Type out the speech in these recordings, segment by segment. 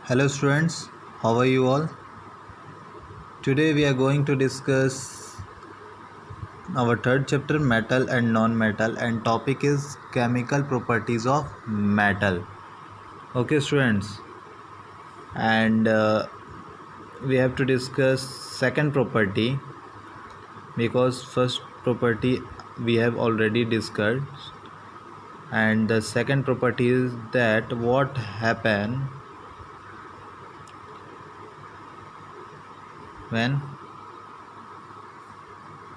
Hello students, how are you all? Today we are going to discuss our third chapter, metal and non-metal, and topic is chemical properties of metal. Okay students, and we have to discuss second property because first property we have already discussed, and the second property is that what happen when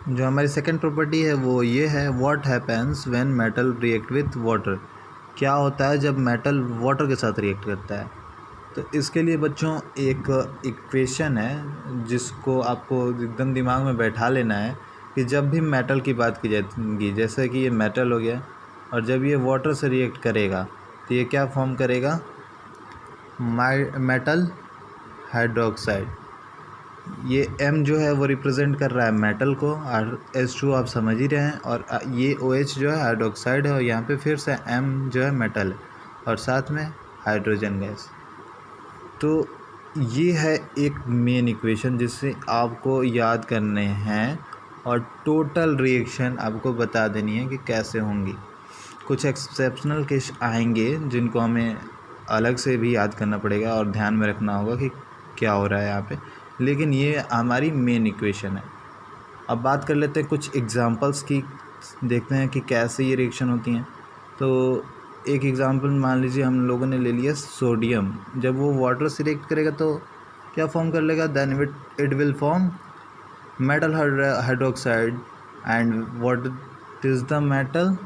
जो हमारी second property है वो ये है, what happens when metal react with water. क्या होता है जब मेटल वाटर के साथ रिएक्ट करता है। तो इसके लिए बच्चों एक इक्वेशन है जिसको आपको एकदम दिमाग में बैठा लेना है कि जब भी मेटल की बात की जाएगी, जैसे कि ये मेटल हो गया और जब ये वाटर से रिएक्ट करेगा तो ये क्या फॉर्म करेगा, मेटल हाइड्रोक्साइड। ये M जो है वो रिप्रेजेंट कर रहा है मेटल को, और H2 आप समझ ही रहे हैं, और ये OH जो है हाइड्रोक्साइड है, और यहाँ पे फिर से M जो है मेटल है और साथ में हाइड्रोजन गैस। तो ये है एक मेन इक्वेशन जिससे आपको याद करने हैं और टोटल रिएक्शन आपको बता देनी है कि कैसे होंगी। कुछ एक्सेप्शनल केस आएंगे जिनको हमें अलग से भी याद करना पड़ेगा और ध्यान में रखना होगा कि क्या हो रहा है यहाँ पे, लेकिन ये हमारी मेन इक्वेशन है। अब बात कर लेते हैं कुछ एग्जांपल्स की, देखते हैं कि कैसे ये रिएक्शन होती हैं। तो एक एग्जांपल मान लीजिए हम लोगों ने ले लिया सोडियम। जब वो वाटर से रिएक्ट करेगा तो क्या फॉर्म कर लेगा, then it will form metal hydroxide. And what is the metal,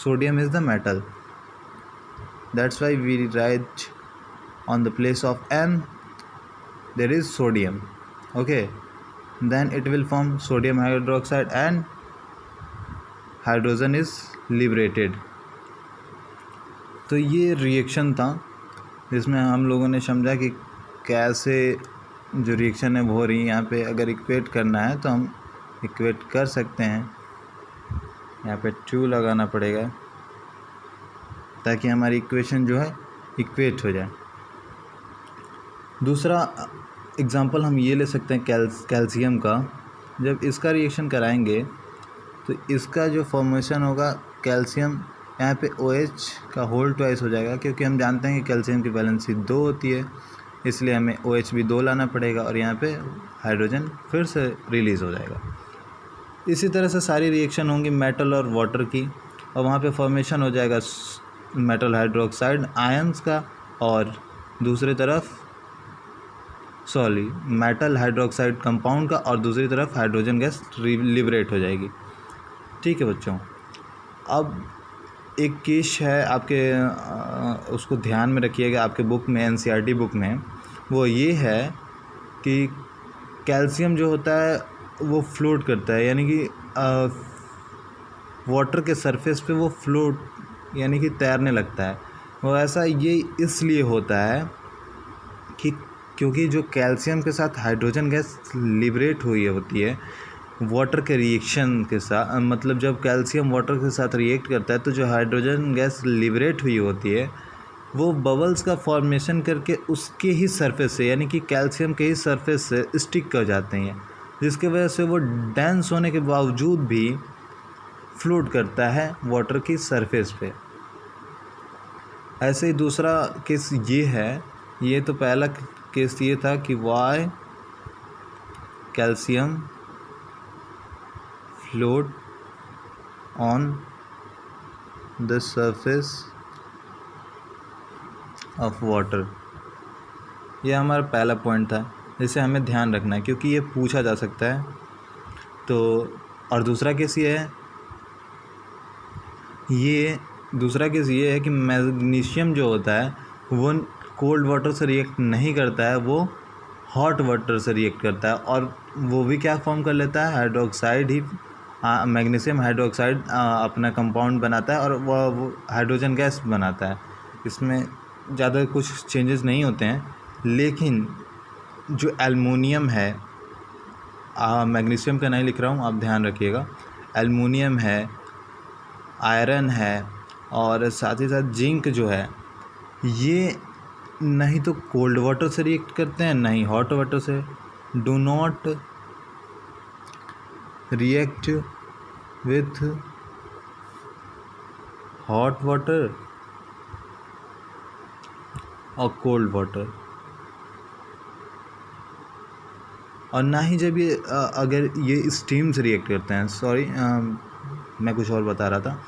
sodium is the metal, that's why we write on the place of N there is sodium. Okay, then it will form sodium hydroxide and hydrogen is liberated. तो ये reaction था जिसमें हम लोगों ने समझा कि कैसे जो रिएक्शन है वो हो रही है। यहाँ पे अगर इक्वेट करना है तो हम इक्वेट कर सकते हैं। यहाँ पे 2 लगाना पड़ेगा ताकि हमारी इक्वेशन जो है इक्वेट हो जाए। दूसरा एग्ज़ाम्पल हम ये ले सकते हैं कैल्शियम का। जब इसका रिएक्शन कराएंगे तो इसका जो फॉर्मेशन होगा, कैल्शियम यहाँ पे OH का होल ट्वाइस हो जाएगा, क्योंकि हम जानते हैं कि कैल्शियम की वैलेंसी 2 होती है, इसलिए हमें OH भी 2 लाना पड़ेगा और यहाँ पे हाइड्रोजन फिर से रिलीज़ हो जाएगा। इसी तरह से सारी रिएक्शन होंगी मेटल और वाटर की, और वहाँ पे फॉर्मेशन हो जाएगा मेटल आयंस का, और दूसरी तरफ मेटल हाइड्रोक्साइड कंपाउंड का, और दूसरी तरफ हाइड्रोजन गैस लिबरेट हो जाएगी। ठीक है बच्चों, अब एक केस है आपके, उसको ध्यान में रखिएगा, आपके बुक में NCERT बुक में, वो ये है कि कैल्शियम जो होता है वो फ्लोट करता है, यानी कि वाटर के सरफेस पे वो फ्लोट यानी कि तैरने लगता है। वो ऐसा ये इसलिए होता है कि क्योंकि जो कैल्शियम के साथ हाइड्रोजन गैस लिबरेट हुई होती है वाटर के रिएक्शन के साथ, मतलब जब कैल्शियम वाटर के साथ रिएक्ट करता है तो जो हाइड्रोजन गैस लिबरेट हुई होती है वो बबल्स का फॉर्मेशन करके उसके ही सरफेस से, यानी कि कैल्शियम के ही सरफेस से स्टिक कर जाते हैं, जिसके वजह से वो डेंस होने के बावजूद भी फ्लोट करता है वाटर की सरफेस पे। ऐसे ही दूसरा केस ये है, ये तो पहला केस ये था कि why calcium float on the surface of water. ये हमारा पहला पॉइंट था जिसे हमें ध्यान रखना है, क्योंकि ये पूछा जा सकता है। तो और दूसरा केस ये है, दूसरा केस ये है कि मैग्नीशियम जो होता है वो कोल्ड वाटर से रिएक्ट नहीं करता है, वो हॉट वाटर से रिएक्ट करता है, और वो भी क्या फॉर्म कर लेता है, हाइड्रोक्साइड ही, मैग्नीशियम हाइड्रोक्साइड अपना कंपाउंड बनाता है और वो हाइड्रोजन गैस बनाता है। इसमें ज़्यादा कुछ चेंजेस नहीं होते हैं, लेकिन जो एल्युमिनियम है, मैग्नीशियम का नहीं लिख रहा हूँ, आप ध्यान रखिएगा, एल्युमिनियम है, आयरन है, और साथ ही साथ जिंक जो है, ये नहीं तो कोल्ड वाटर से रिएक्ट करते हैं, नहीं हॉट वाटर से। Do not react with hot water और कोल्ड वाटर। और ना ही जब ये अगर ये स्टीम से रिएक्ट करते हैं, सॉरी मैं कुछ और बता रहा था,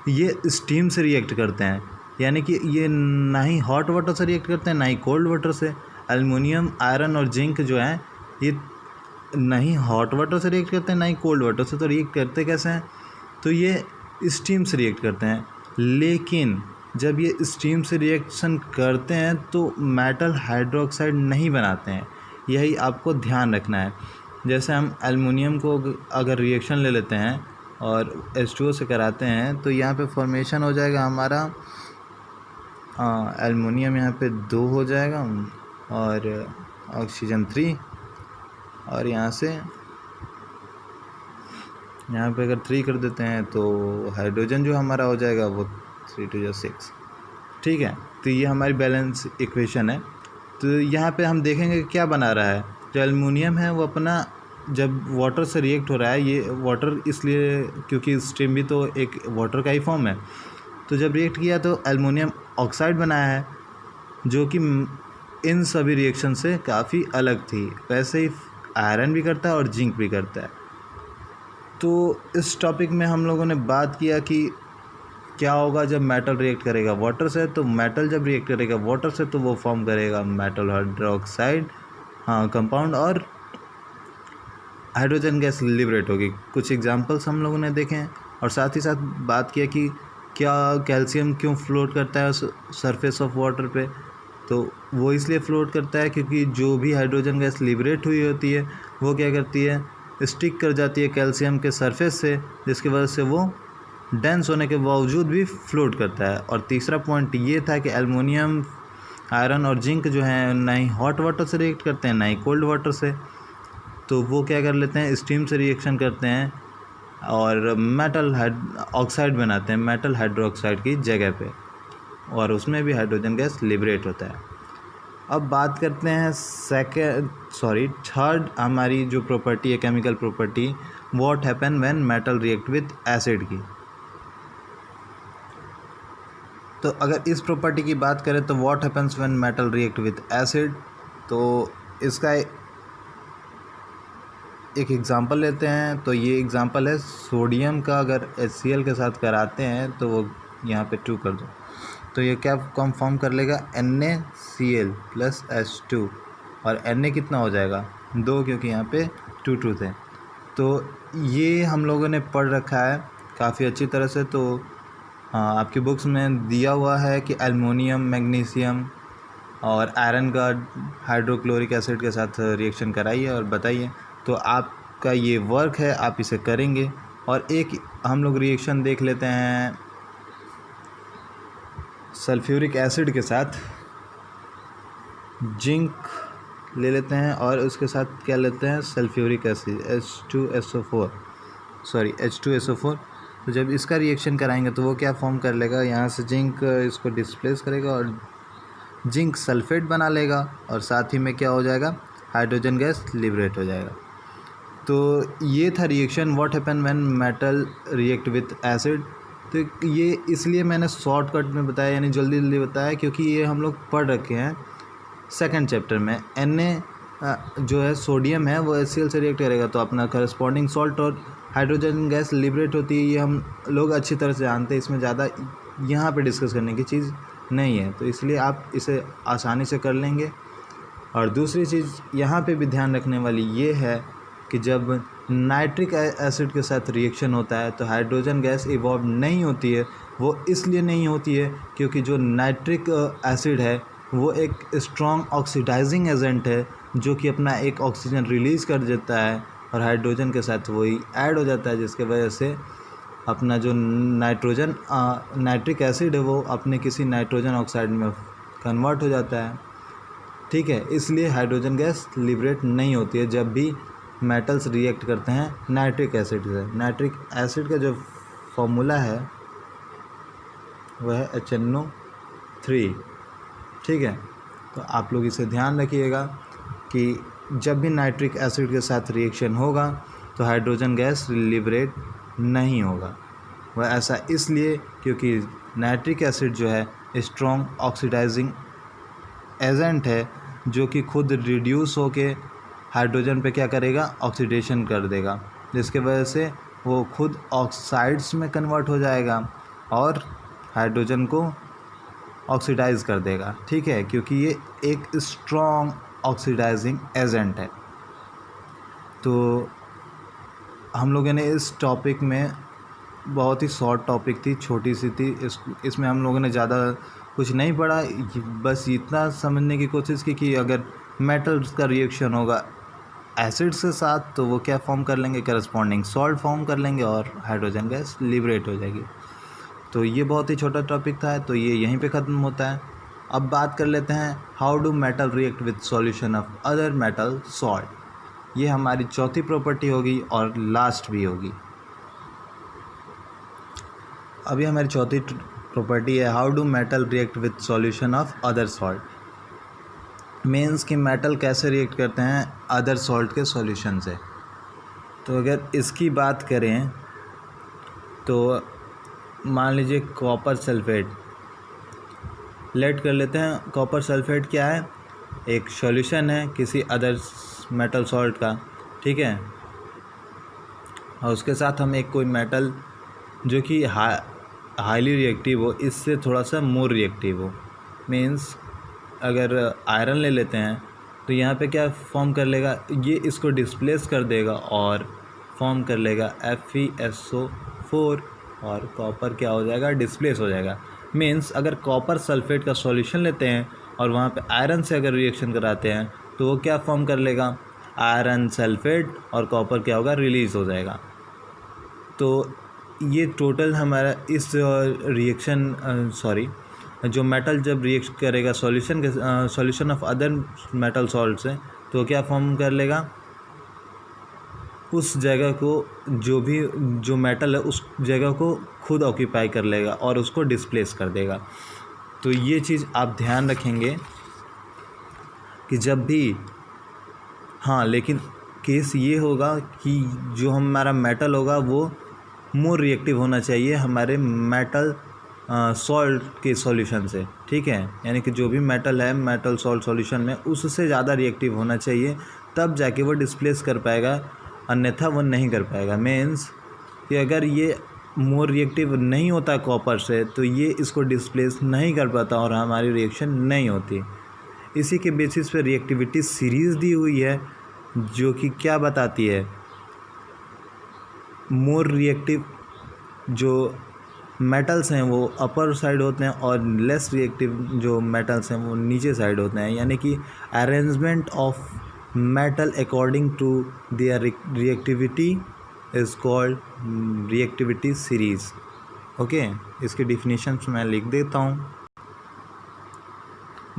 ये स्टीम से रिएक्ट करते हैं, यानी कि ये ना ही हॉट वाटर से रिएक्ट करते हैं ना ही कोल्ड वाटर से। एल्युमिनियम, आयरन और जिंक जो है ये ना ही हॉट वाटर से रिएक्ट करते हैं ना ही कोल्ड वाटर से। तो रिएक्ट करते कैसे हैं? तो ये स्टीम से रिएक्ट करते हैं। लेकिन जब ये स्टीम से रिएक्शन करते हैं तो मेटल हाइड्रोक्साइड नहीं बनाते हैं, यही आपको ध्यान रखना है। जैसे हम एल्युमिनियम को अगर रिएक्शन ले लेते हैं और H2O से कराते हैं तो यहाँ पे फॉर्मेशन हो जाएगा हमारा एल्युमिनियम यहाँ पे 2 हो जाएगा और ऑक्सीजन 3, और यहाँ से यहाँ पे अगर 3 कर देते हैं तो हाइड्रोजन जो हमारा हो जाएगा वो 3 2 6। ठीक है, तो ये हमारी बैलेंस इक्वेशन है। तो यहाँ पे हम देखेंगे क्या बना रहा है। जो एल्युमिनियम है वो अपना जब वाटर से रिएक्ट हो रहा है, ये वाटर इसलिए क्योंकि स्टीम भी तो एक वाटर का ही फॉर्म है, तो जब रिएक्ट किया तो एल्युमिनियम ऑक्साइड बनाया है जो कि इन सभी रिएक्शन से काफ़ी अलग थी। वैसे ही आयरन भी करता है और जिंक भी करता है। तो इस टॉपिक में हम लोगों ने बात किया कि क्या होगा जब मेटल रिएक्ट करेगा वाटर से। तो मेटल जब रिएक्ट करेगा वाटर से तो वो फॉर्म करेगा मेटल हाइड्रोक्साइड कंपाउंड, और हाइड्रोजन गैस लिबरेट होगी। कुछ एग्जांपल्स हम लोगों ने देखे हैं, और साथ ही साथ बात किया कि क्या कैल्शियम क्यों फ्लोट करता है सरफेस ऑफ वाटर पे। तो वो इसलिए फ्लोट करता है क्योंकि जो भी हाइड्रोजन गैस लिबरेट हुई होती है वो क्या करती है, स्टिक कर जाती है कैल्शियम के सरफेस से, जिसकी वजह से वो डेंस होने के बावजूद भी फ्लोट करता है। और तीसरा पॉइंट ये था कि एल्युमिनियम, आयरन और जिंक जो है ना ही हॉट वाटर से रिएक्ट करते हैं ना ही कोल्ड वाटर से, तो वो क्या कर लेते हैं, स्टीम से रिएक्शन करते हैं और मेटल ऑक्साइड बनाते हैं मेटल हाइड्रोक्साइड की जगह पे, और उसमें भी हाइड्रोजन गैस लिबरेट होता है। अब बात करते हैं थर्ड हमारी जो प्रॉपर्टी है, chemical property, what happen when metal react with acid की। तो अगर इस प्रॉपर्टी की बात करें तो what happens when metal react with acid, तो इसका एक एग्ज़ाम्पल लेते हैं। तो ये एग्ज़ाम्पल है सोडियम का, अगर HCl के साथ कराते हैं तो वो यहाँ पे 2 कर दो, तो ये क्या फॉर्म कर लेगा, NaCl प्लस H2, और Na कितना हो जाएगा 2, क्योंकि यहाँ पे 2 2 थे। तो ये हम लोगों ने पढ़ रखा है काफ़ी अच्छी तरह से। तो आपकी बुक्स में दिया हुआ है कि एल्युमिनियम, मैग्नीशियम और आयरन का हाइड्रोक्लोरिक एसिड के साथ रिएक्शन कराइए और बताइए। तो आपका ये वर्क है, आप इसे करेंगे। और एक हम लोग रिएक्शन देख लेते हैं सल्फ्यूरिक एसिड के साथ, जिंक ले लेते हैं और उसके साथ क्या लेते हैं, सल्फ्यूरिक एसिड H2SO4। तो जब इसका रिएक्शन कराएंगे तो वो क्या फॉर्म कर लेगा, यहाँ से जिंक इसको डिस्प्लेस करेगा और जिंक सल्फेट बना लेगा, और साथ ही में क्या हो जाएगा, हाइड्रोजन गैस लिबरेट हो जाएगा। तो ये था reaction what happen when metal react with acid. तो ये इसलिए मैंने शॉर्टकट में बताया, यानी जल्दी जल्दी बताया, क्योंकि ये हम लोग पढ़ रखे हैं सेकंड चैप्टर में। Na जो है सोडियम है वो HCl से रिएक्ट करेगा तो अपना करस्पॉन्डिंग सॉल्ट और हाइड्रोजन गैस लिबरेट होती है। ये हम लोग अच्छी तरह से जानते हैं, इसमें ज़्यादा यहाँ पे डिस्कस करने की चीज़ नहीं है, तो इसलिए आप इसे आसानी से कर लेंगे। और दूसरी चीज़ यहाँ पे भी ध्यान रखने वाली ये है कि जब नाइट्रिक एसिड के साथ रिएक्शन होता है तो हाइड्रोजन गैस इवॉल्व नहीं होती है। वो इसलिए नहीं होती है क्योंकि जो नाइट्रिक एसिड है वो एक स्ट्रॉन्ग ऑक्सीडाइजिंग एजेंट है जो कि अपना एक ऑक्सीजन रिलीज़ कर देता है और हाइड्रोजन के साथ वही ऐड हो जाता है, जिसके वजह से अपना जो नाइट्रिक एसिड है वो अपने किसी नाइट्रोजन ऑक्साइड में कन्वर्ट हो जाता है। ठीक है, इसलिए हाइड्रोजन गैस लिबरेट नहीं होती है जब भी मेटल्स रिएक्ट करते हैं नाइट्रिक एसिड से। नाइट्रिक एसिड का जो फॉर्मूला है वह है HNO3। ठीक है, तो आप लोग इसे ध्यान रखिएगा कि जब भी नाइट्रिक एसिड के साथ रिएक्शन होगा तो हाइड्रोजन गैस लिबरेट नहीं होगा। वह ऐसा इसलिए क्योंकि नाइट्रिक एसिड जो है स्ट्रॉन्ग ऑक्सीडाइजिंग एजेंट है, जो कि खुद रिड्यूस होके हाइड्रोजन पे क्या करेगा, ऑक्सीडेशन कर देगा, जिसके वजह से वो खुद ऑक्साइड्स में कन्वर्ट हो जाएगा और हाइड्रोजन को ऑक्सीडाइज कर देगा। ठीक है, क्योंकि ये एक स्ट्रॉन्ग ऑक्सीडाइजिंग एजेंट है। तो हम लोगों ने इस टॉपिक में बहुत ही शॉर्ट टॉपिक थी, छोटी सी थी, इसमें हम लोगों ने ज़्यादा कुछ नहीं पढ़ा, बस इतना समझने की कोशिश की कि अगर मेटल्स का रिएक्शन होगा एसिड्स के साथ तो वो क्या फॉर्म कर लेंगे, करस्पॉन्डिंग सॉल्ट फॉर्म कर लेंगे और हाइड्रोजन गैस लिबरेट हो जाएगी। तो ये बहुत ही छोटा टॉपिक था, तो ये यहीं पे ख़त्म होता है। अब बात कर लेते हैं how do metal react with solution of other metal salt. ये हमारी चौथी प्रॉपर्टी होगी और लास्ट भी होगी। अभी हमारी चौथी प्रॉपर्टी है how do metal react with solution of other salt. Means कि मेटल कैसे रिएक्ट करते हैं अदर सॉल्ट के सॉल्यूशन से। तो अगर इसकी बात करें तो मान लीजिए कॉपर सल्फेट लेट कर लेते हैं। कॉपर सल्फेट क्या है, एक सॉल्यूशन है किसी अदर मेटल सॉल्ट का, ठीक है, और उसके साथ हम एक कोई मेटल जो कि हाईली रिएक्टिव हो, इससे थोड़ा सा मोर रिएक्टिव हो। मीन्स अगर आयरन ले लेते हैं तो यहाँ पे क्या फॉर्म कर लेगा, ये इसको डिस्प्लेस कर देगा और फॉर्म कर लेगा FeSO4 और कॉपर क्या हो जाएगा, डिस्प्लेस हो जाएगा। मीन्स अगर कॉपर सल्फेट का सॉल्यूशन लेते हैं और वहाँ पे आयरन से अगर रिएक्शन कराते हैं तो वो क्या फॉर्म कर लेगा, आयरन सल्फेट, और कॉपर क्या होगा, रिलीज़ हो जाएगा। तो ये टोटल हमारा इस रिएक्शन जो मेटल जब रिएक्ट करेगा solution of other metal salt से तो क्या फॉर्म कर लेगा, उस जगह को जो मेटल है उस जगह को खुद ऑक्यूपाई कर लेगा और उसको डिस्प्लेस कर देगा। तो ये चीज़ आप ध्यान रखेंगे कि जब भी, हाँ, लेकिन केस ये होगा कि जो हमारा मेटल होगा वो मोर रिएक्टिव होना चाहिए हमारे मेटल सॉल्ट के सॉल्यूशन से, ठीक है, यानी कि जो भी मेटल है मेटल सॉल्ट सॉल्यूशन में उससे ज़्यादा रिएक्टिव होना चाहिए, तब जाके वो डिस्प्लेस कर पाएगा, अन्यथा वो नहीं कर पाएगा। मीन्स कि अगर ये मोर रिएक्टिव नहीं होता कॉपर से तो ये इसको डिस्प्लेस नहीं कर पाता और हमारी रिएक्शन नहीं होती। इसी के बेसिस पे रिएक्टिविटी सीरीज़ दी हुई है जो कि क्या बताती है, मोर रिएक्टिव जो मेटल्स हैं वो अपर साइड होते हैं और लेस रिएक्टिव जो मेटल्स हैं वो नीचे साइड होते हैं, यानी कि arrangement of metal according to their reactivity is called reactivity series. Okay, इसकी डिफिनीशंस मैं लिख देता हूँ।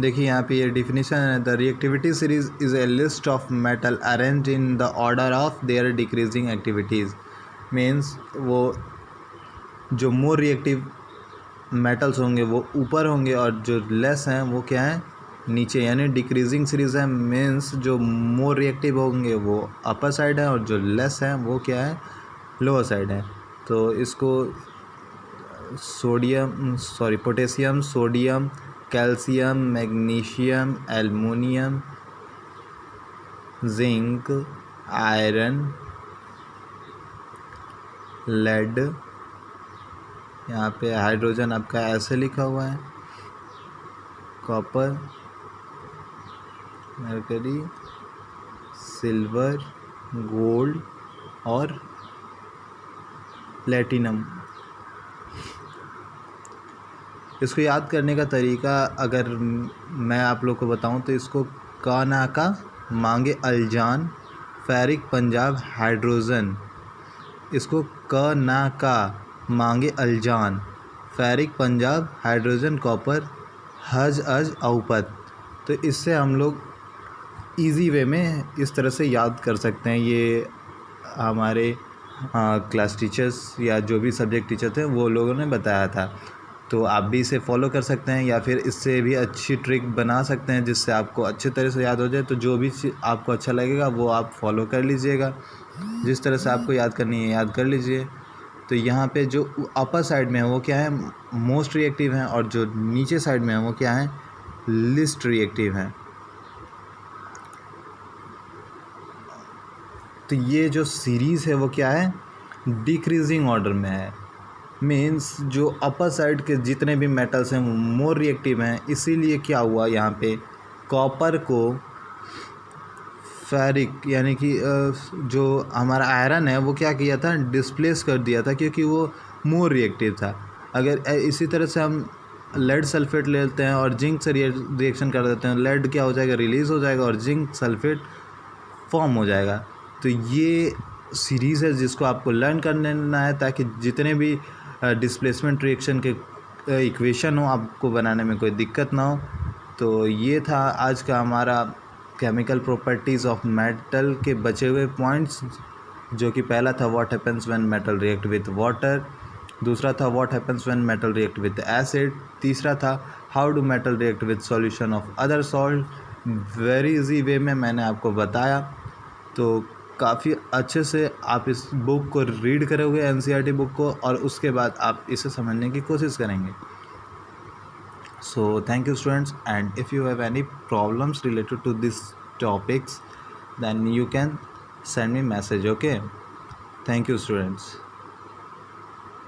देखिए यहाँ पे ये डिफिनीशन है, the reactivity series is a list of metal arrange in the order of their decreasing activities. Means वो जो मोर रिएक्टिव मेटल्स होंगे वो ऊपर होंगे और जो लेस हैं वो क्या है, नीचे, यानी डिक्रीजिंग सीरीज़ है। मीन्स जो मोर रिएक्टिव होंगे वो अपर साइड है और जो लेस हैं वो क्या है, लोअर साइड है। तो इसको potassium, sodium, calcium, magnesium, aluminium, zinc, iron, lead, यहाँ पे हाइड्रोजन आपका ऐसे लिखा हुआ है, कॉपर, मरकरी, सिल्वर, गोल्ड और प्लेटिनम। इसको याद करने का तरीका अगर मैं आप लोग को बताऊं तो इसको का ना का मांगे अल्जान, फेरिक पंजाब हाइड्रोजन, इसको क ना का मांगे अल्जान, फेरिक पंजाब हाइड्रोजन, कॉपर, हज अज औपत। तो इससे हम लोग इजी वे में इस तरह से याद कर सकते हैं। ये हमारे क्लास टीचर्स या जो भी सब्जेक्ट टीचर थे वो लोगों ने बताया था। तो आप भी इसे फॉलो कर सकते हैं या फिर इससे भी अच्छी ट्रिक बना सकते हैं जिससे आपको अच्छी तरह से याद हो जाए। तो जो भी आपको अच्छा लगेगा वो आप फॉलो कर लीजिएगा, जिस तरह से आपको याद करनी है याद कर लीजिए। तो यहाँ पे जो अपर साइड में है वो क्या है, मोस्ट रिएक्टिव है, और जो नीचे साइड में है वो क्या है, लिस्ट रिएक्टिव है। तो ये जो सीरीज़ है वो क्या है, डिक्रीजिंग ऑर्डर में है। मीन्स जो अपर साइड के जितने भी मेटल्स हैं वो मोर रिएक्टिव हैं, इसीलिए क्या हुआ यहाँ पे कॉपर को फेरिक यानी कि जो हमारा आयरन है वो क्या किया था, डिस्प्लेस कर दिया था, क्योंकि वो मोर रिएक्टिव था। अगर इसी तरह से हम लेड सल्फेट लेते हैं और जिंक से रिएक्शन कर देते हैं, लेड क्या हो जाएगा, रिलीज़ हो जाएगा और जिंक सल्फेट फॉर्म हो जाएगा। तो ये सीरीज़ है जिसको आपको लर्न करना है ताकि जितने भी डिस्प्लेसमेंट रिएक्शन के इक्वेशन हो आपको बनाने में कोई दिक्कत ना हो। तो ये था आज का हमारा केमिकल प्रॉपर्टीज़ ऑफ मेटल के बचे हुए पॉइंट्स, जो कि पहला था what happens when metal react with water, दूसरा था what happens when metal react with acid, तीसरा था how do metal react with solution of other salt. Very easy way में मैंने आपको बताया। तो काफ़ी अच्छे से आप इस बुक को रीड करोगे, एनसीईआरटी बुक को, और उसके बाद आप इसे समझने की कोशिश करेंगे। So thank you students, and if you have any problems related to these topics then you can send me message. Okay, thank you students.